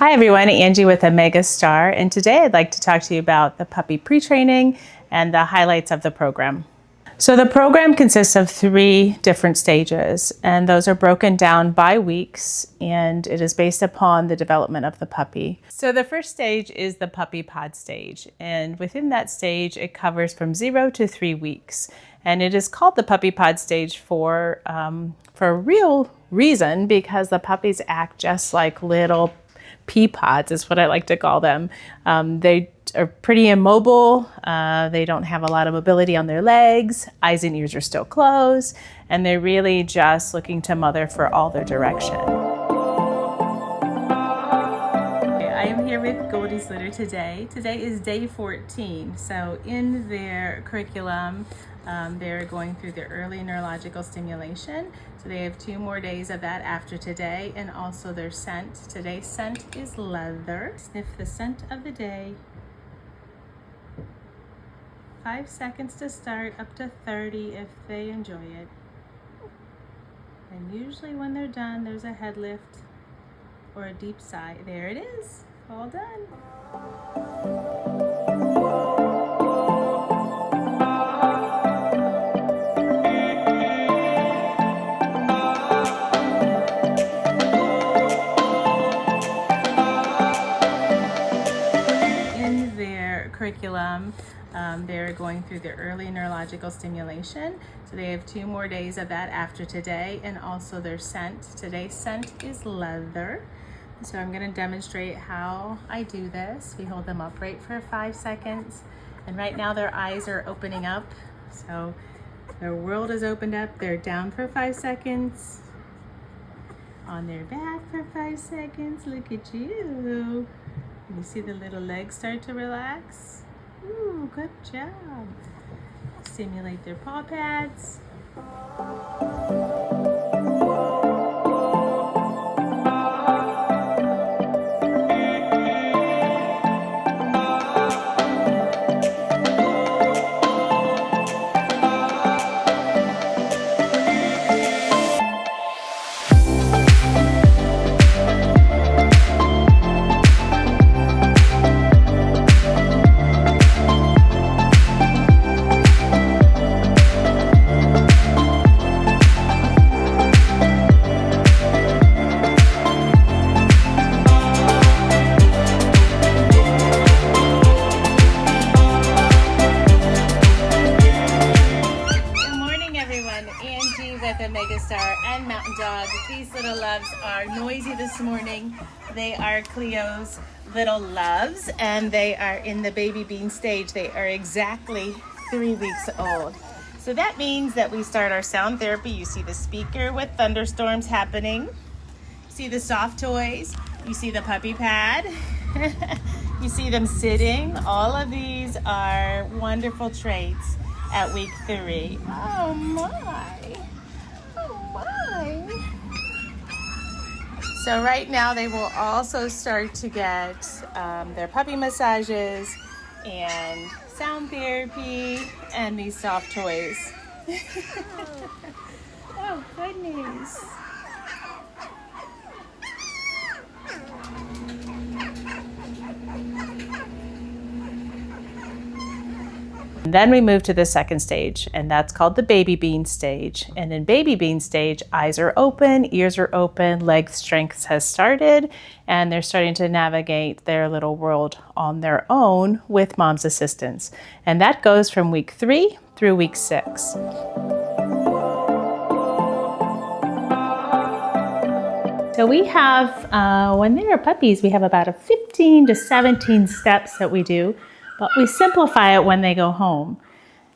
Hi everyone, Angie with Omega Star, and today I'd like to talk to you about the puppy pre-training and the highlights of the program. So the program consists of 3 different stages, and those are broken down by weeks, and it is based upon the development of the puppy. So the first stage is the puppy pod stage, and within that stage it covers from 0 to 3 weeks. And it is called the puppy pod stage for a real reason, because the puppies act just like little pea pods is what I like to call them. They are pretty immobile. They don't have a lot of mobility on their legs. Eyes and ears are still closed, and they're really just looking to mother for all their direction. I am here with Goldie's Litter today. Today is day 14. So in their curriculum, they're going through the early neurological stimulation. So they have 2 more days of that after today, and also their scent. Today's scent is leather. Sniff the scent of the day. 5 seconds to start, up to 30 if they enjoy it. And usually when they're done, there's a head lift or a deep sigh. There it is, all done. Curriculum, they're going through the early neurological stimulation. So they have 2 more days of that after today, and also their scent. Today's scent is leather. So I'm going to demonstrate how I do this. We hold them upright for 5 seconds, and right now their eyes are opening up. So their world is opened up. They're down for 5 seconds. On their back for 5 seconds. Look at you. You see the little legs start to relax? Ooh, good job. Stimulate their paw pads. Angie with Omega Star and Mountain Dog. These little loves are noisy this morning. They are Cleo's little loves, and they are in the baby bean stage. They are exactly 3 weeks old. So that means that we start our sound therapy. You see the speaker with thunderstorms happening. You see the soft toys. You see the puppy pad. You see them sitting. All of these are wonderful traits at week 3. Oh my, oh my. So right now they will also start to get their puppy massages and sound therapy and these soft toys. Oh goodness. Then we move to the second stage, and that's called the baby bean stage. And in baby bean stage, eyes are open, ears are open, leg strength has started, and they're starting to navigate their little world on their own with mom's assistance. And that goes from week 3 through week 6. So we have, when they are puppies, we have about 15 to 17 steps that we do. But we simplify it when they go home.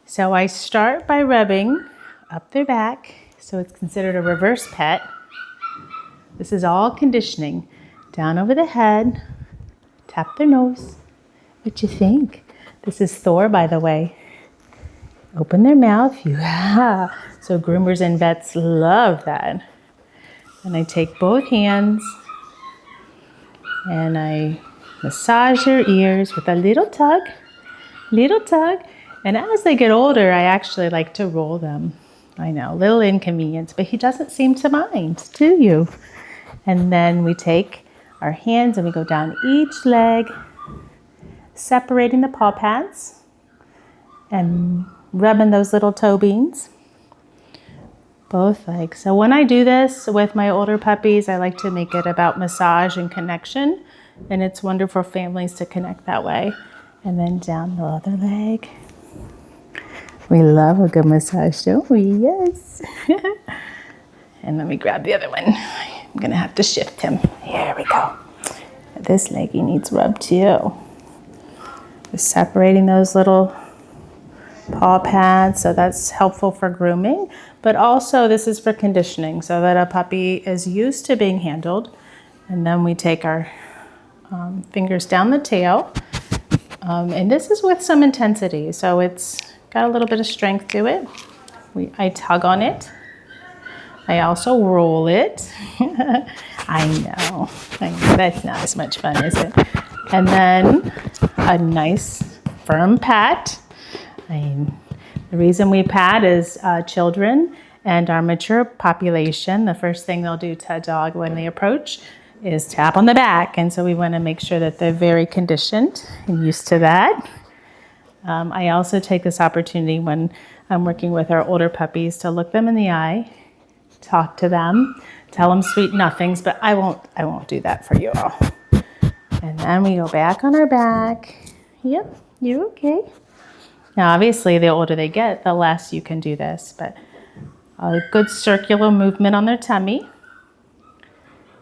So I start by rubbing up their back, so it's considered a reverse pet. This is all conditioning. Down over the head, tap their nose. What you think? This is Thor, by the way. Open their mouth. Yeah. So groomers and vets love that. And I take both hands and I massage their ears with a little tug, and as they get older, I actually like to roll them. I know, a little inconvenience, but he doesn't seem to mind, do you? And then we take our hands and we go down each leg, separating the paw pads and rubbing those little toe beans. Both legs. So when I do this with my older puppies, I like to make it about massage and connection, and it's wonderful for families to connect that way. And then down the other leg. We love a good massage, don't we? Yes. And let me grab the other one. I'm gonna have to shift him. Here we go. This leg he needs rubbed too. Just separating those little paw pads, so that's helpful for grooming, but also this is for conditioning so that a puppy is used to being handled. And then we take our fingers down the tail, and this is with some intensity, so it's got a little bit of strength to it. I tug on it. I also roll it. I know that's not as much fun, is it? And then a nice firm pat. The reason we pat is children and our mature population, the first thing they'll do to a dog when they approach is tap on the back. And so we want to make sure that they're very conditioned and used to that. I also take this opportunity when I'm working with our older puppies to look them in the eye, talk to them, tell them sweet nothings, but I won't do that for you all. And then we go back on our back. Yep, you okay? Now, obviously, the older they get, the less you can do this, but a good circular movement on their tummy.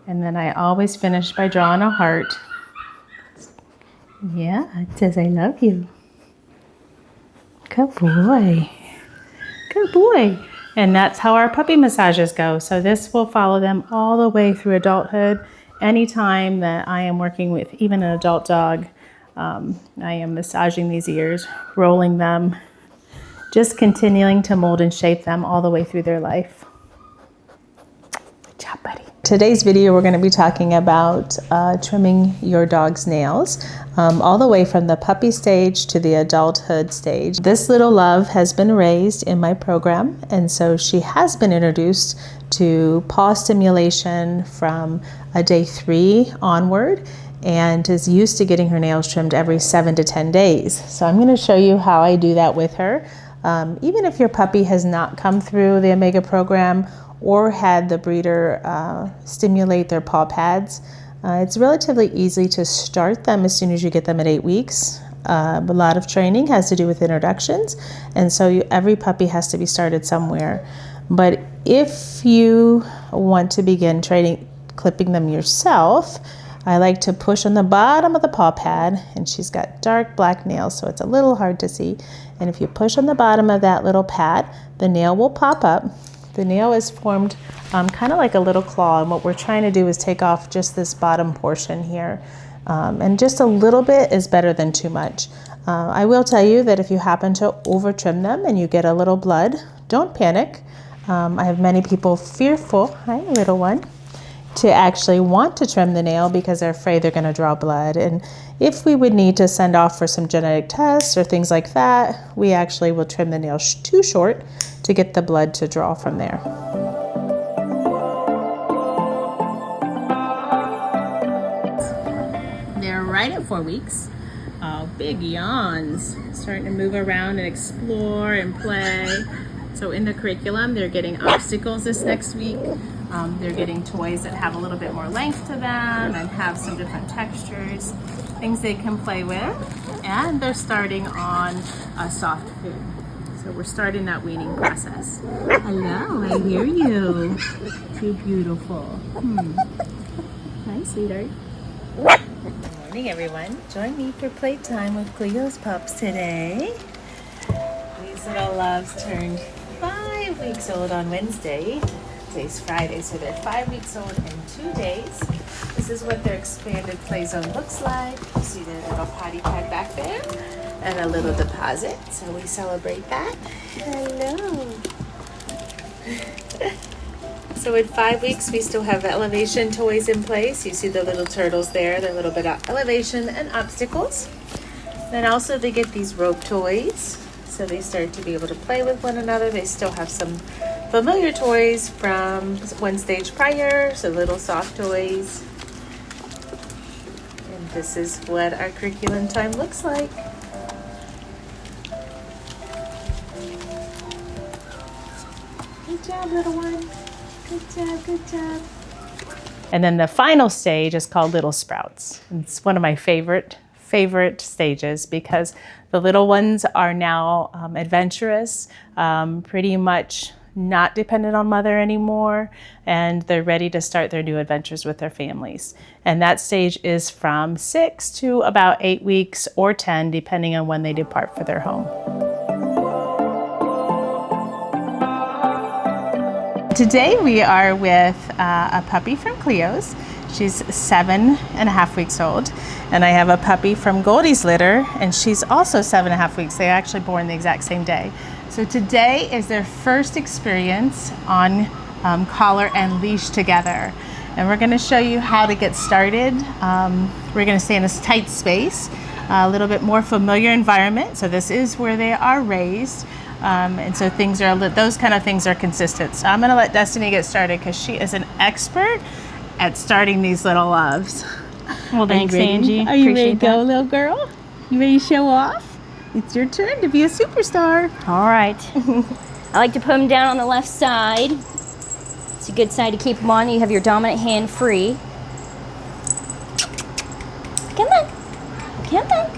And then I always finish by drawing a heart. Yeah, it says, I love you. Good boy. Good boy. And that's how our puppy massages go. So this will follow them all the way through adulthood. Anytime that I am working with even an adult dog, I am massaging these ears, rolling them, just continuing to mold and shape them all the way through their life. Good job, buddy. Today's video, we're going to be talking about trimming your dog's nails, all the way from the puppy stage to the adulthood stage. This little love has been raised in my program, and so she has been introduced to paw stimulation from day 3 onward, and is used to getting her nails trimmed every 7 to 10 days. So I'm going to show you how I do that with her. Even if your puppy has not come through the Omega program or had the breeder stimulate their paw pads, it's relatively easy to start them as soon as you get them at 8 weeks. A lot of training has to do with introductions, and so every puppy has to be started somewhere. But if you want to begin clipping them yourself, I like to push on the bottom of the paw pad, and she's got dark black nails, so it's a little hard to see. And if you push on the bottom of that little pad, the nail will pop up. The nail is formed kind of like a little claw, and what we're trying to do is take off just this bottom portion here. And just a little bit is better than too much. I will tell you that if you happen to over trim them and you get a little blood, don't panic. I have many people fearful, hi little one, to actually want to trim the nail because they're afraid they're going to draw blood. And if we would need to send off for some genetic tests or things like that, we actually will trim the nail too short to get the blood to draw from there. They're right at 4 weeks. Oh, big yawns. Starting to move around and explore and play. So in the curriculum, they're getting obstacles this next week. They're getting toys that have a little bit more length to them and have some different textures, things they can play with. And they're starting on a soft food. So we're starting that weaning process. Hello, I hear you. You're beautiful. Hi, sweetheart. Good morning, everyone. Join me for playtime with Cleo's pups today. These little loves turned 5 weeks old on Wednesday. Today's Friday, so they're 5 weeks old in 2 days. This is what their expanded play zone looks like. You see their little potty pad back there and a little deposit, so we celebrate that. Hello. So at 5 weeks, we still have elevation toys in place. You see the little turtles there, they're a little bit of elevation and obstacles. Then also they get these rope toys, so they start to be able to play with one another. They still have some familiar toys from one stage prior, so little soft toys. This is what our curriculum time looks like. Good job, little one. Good job, good job. And then the final stage is called Little Sprouts. It's one of my favorite stages because the little ones are now adventurous, pretty much not dependent on mother anymore, and they're ready to start their new adventures with their families. And that stage is from 6 to about 8 weeks or 10, depending on when they depart for their home. Today we are with a puppy from Cleo's. She's 7.5 weeks old. And I have a puppy from Goldie's litter, and she's also 7.5 weeks. They actually born the exact same day. So today is their first experience on collar and leash together. And we're gonna show you how to get started. We're gonna stay in this tight space, a little bit more familiar environment. So this is where they are raised. And so things are, those kind of things are consistent. So I'm gonna let Destiny get started because she is an expert at starting these little loves. Well, thanks, Angie. Are you ready to go, little girl? You ready to show off? It's your turn to be a superstar. All right. I like to put them down on the left side. It's a good side to keep them on. You have your dominant hand free. Come on. Come on.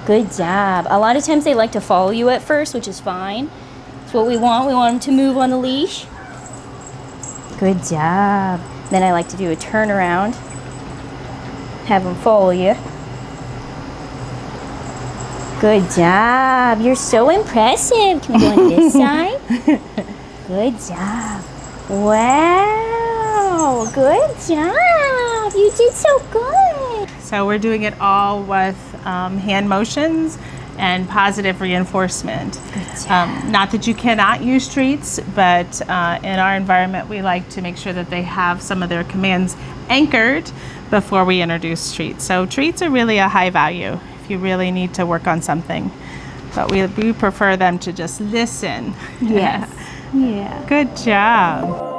Good job. A lot of times they like to follow you at first, which is fine. It's what we want. We want them to move on the leash. Good job. Then I like to do a turnaround. Have them follow you. Good job. You're so impressive. Can we go on this side? Good job. Wow. Good job. You did so good. So we're doing it all with hand motions and positive reinforcement. Not that you cannot use treats, but in our environment, we like to make sure that they have some of their commands anchored before we introduce treats. So treats are really a high value if you really need to work on something. But we prefer them to just listen. Yes. Yeah. Good job.